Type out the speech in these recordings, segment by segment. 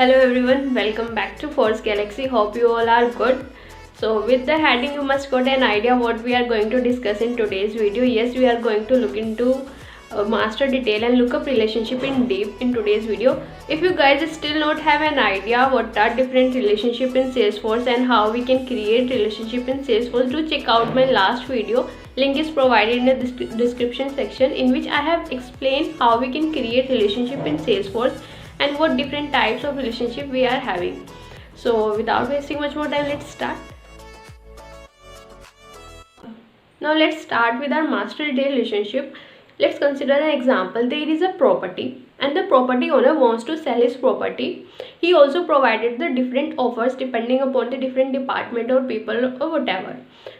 Hello everyone, welcome back to Force Galaxy. Hope you all are good. So with the heading you must got an idea what we are going to discuss in today's video. Yes, we are going to look into master detail and lookup relationship in deep in today's video. If you guys still not have an idea what are different relationship in Salesforce and how we can create relationship in Salesforce, do check out my last video. Link is provided in the description section, in which I have explained how we can create relationship in Salesforce and what different types of relationship we are having. So without wasting much more time, let's start. Now let's start with our master detail relationship. Let's consider an example. There is a property and the property owner wants to sell his property. He also provided the different offers depending upon the different department or people or whatever.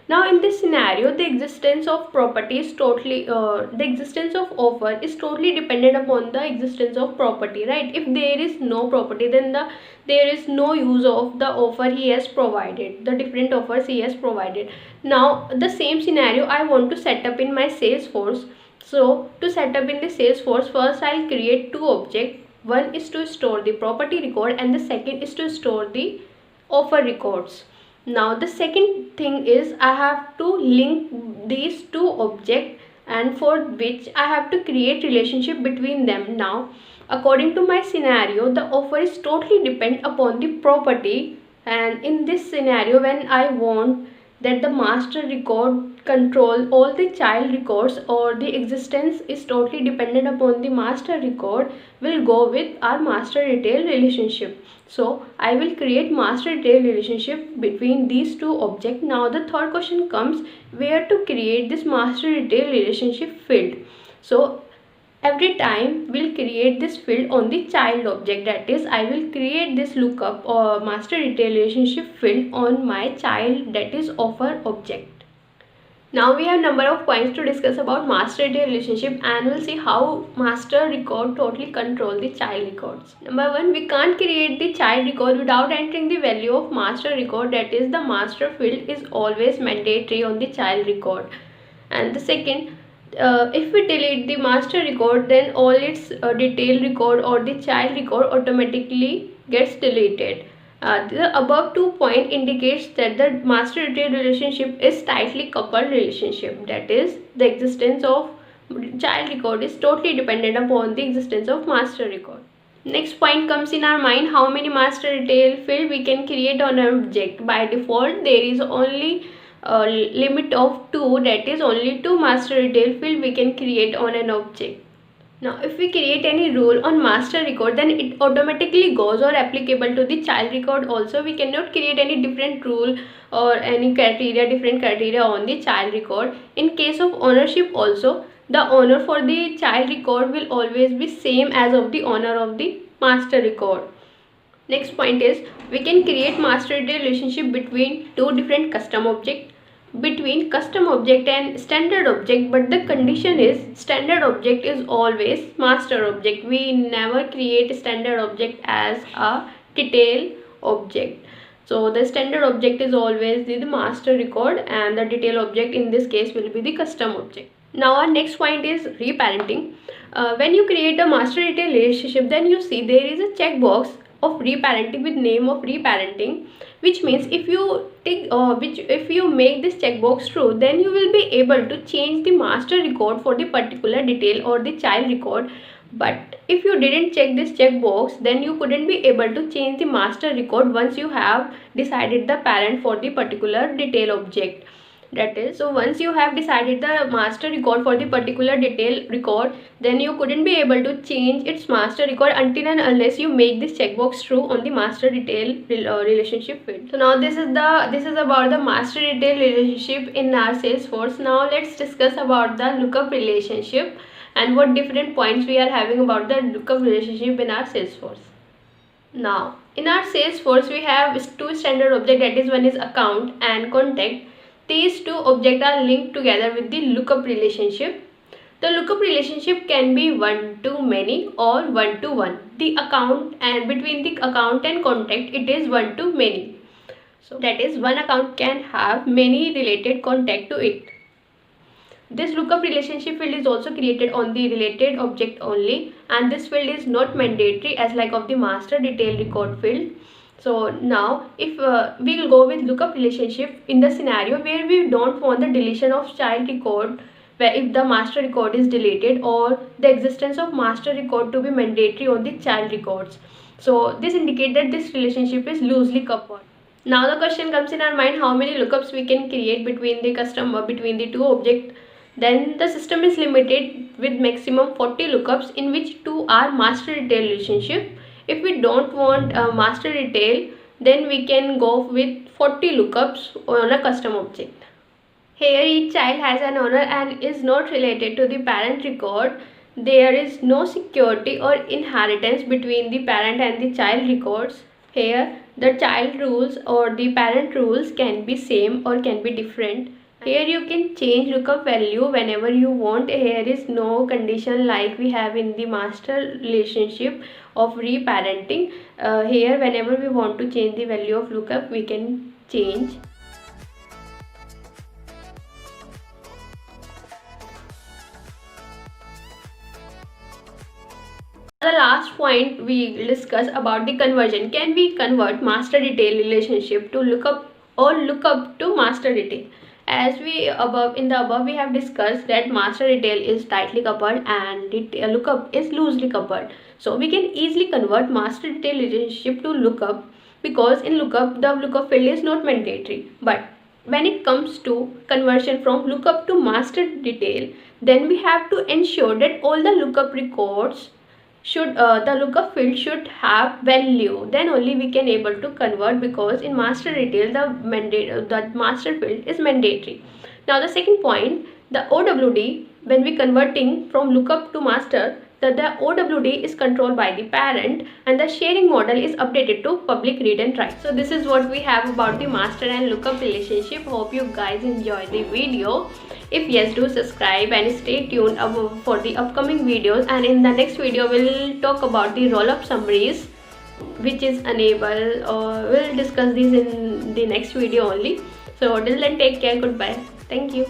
Now in this scenario, the existence of property is totally the existence of offer is totally dependent upon the existence of property, right? If there is no property, then there is no use of the offer he has provided, the different offers he has provided. Now the same scenario I want to set up in my Salesforce. So to set up in the Salesforce, first I'll create two objects. One is to store the property record and the second is to store the offer records. Now the second thing is I have to link these two objects, and for which I have to create relationship between them. Now according to my scenario, the offer is totally depend upon the property, and in this scenario when I want that the master record control all the child records, or the existence is totally dependent upon the master record, will go with our master detail relationship. So I will create master detail relationship between these two objects. Now the third question comes, where to create this master detail relationship field. So every time we'll create this field on the child object, that is I will create this lookup or master detail relationship field on my child, that is offer object. Now we have number of points to discuss about master detail relationship, and we'll see how master record totally control the child records. Number one, we can't create the child record without entering the value of master record, that is the master field is always mandatory on the child record. And the second, if we delete the master record, then all its detail record or the child record automatically gets deleted. The above 2 point indicates that the master detail relationship is tightly coupled relationship, that is the existence of child record is totally dependent upon the existence of master record. Next point comes in our mind, how many master detail field we can create on an object. By default there is only a limit of 2, that is only 2 master detail field we can create on an object. Now if we create any rule on master record, then it automatically goes or applicable to the child record also. We cannot create any different rule or any criteria, different criteria on the child record. In case of ownership also, the owner for the child record will always be same as of the owner of the master record. Next point is, we can create master detail relationship between two different custom objects, between custom object and standard object, but the condition is standard object is always master object. We never create standard object as a detail object. So the standard object is always the master record, and the detail object in this case will be the custom object. Now our next point is reparenting. When you create a master detail relationship, then you see there is a checkbox of reparenting with name of reparenting, which means if you if you make this checkbox true, then you will be able to change the master record for the particular detail or the child record. But if you didn't check this checkbox, then you couldn't be able to change the master record once you have decided the parent for the particular detail object. That is, so once you have decided the master record for the particular detail record, then you couldn't be able to change its master record until and unless you make this checkbox true on the master detail relationship field. So now this is about the master detail relationship in our Salesforce. Now let's discuss about the lookup relationship and what different points we are having about the lookup relationship in our Salesforce. Now in our Salesforce we have two standard objects, that is one is account and contact. These two objects are linked together with the lookup relationship. The lookup relationship can be one to many or one to one. The account and between the account and contact, it is one to many. So that is one account can have many related contact to it. This lookup relationship field is also created on the related object only, and this field is not mandatory as like of the master detail record field. So now if we will go with lookup relationship in the scenario where we don't want the deletion of child record, where if the master record is deleted, or the existence of master record to be mandatory on the child records. So this indicates that this relationship is loosely coupled. Now the question comes in our mind, how many lookups we can create between the customer, between the two objects. Then the system is limited with maximum 40 lookups, in which 2 are master detail relationship. If we don't want a master detail, then we can go with 40 lookups on a custom object. Here each child has an owner and is not related to the parent record. There is no security or inheritance between the parent and the child records. Here the child rules or the parent rules can be same or can be different. Here you can change lookup value whenever you want. Here is no condition like we have in the master relationship of reparenting. Here whenever we want to change the value of lookup, we can change. The last point we will discuss about the conversion. Can we convert master detail relationship to lookup or lookup to master detail? As we above in the above we have discussed that master detail is tightly coupled and lookup is loosely coupled. So we can easily convert master detail relationship to lookup, because in lookup the lookup field is not mandatory. But when it comes to conversion from lookup to master detail, then we have to ensure that all the lookup records should the lookup field should have value. Then only we can able to convert, because in master detail the master field is mandatory. Now the second point, the OWD, when we converting from lookup to master, the OWD is controlled by the parent and the sharing model is updated to public read and write. So this is what we have about the master and lookup relationship. Hope you guys enjoy the video. If yes, do subscribe and stay tuned for the upcoming videos. And in the next video we'll talk about the roll-up summaries, which is enable, or we'll discuss these in the next video only. So till then, take care, goodbye, thank you.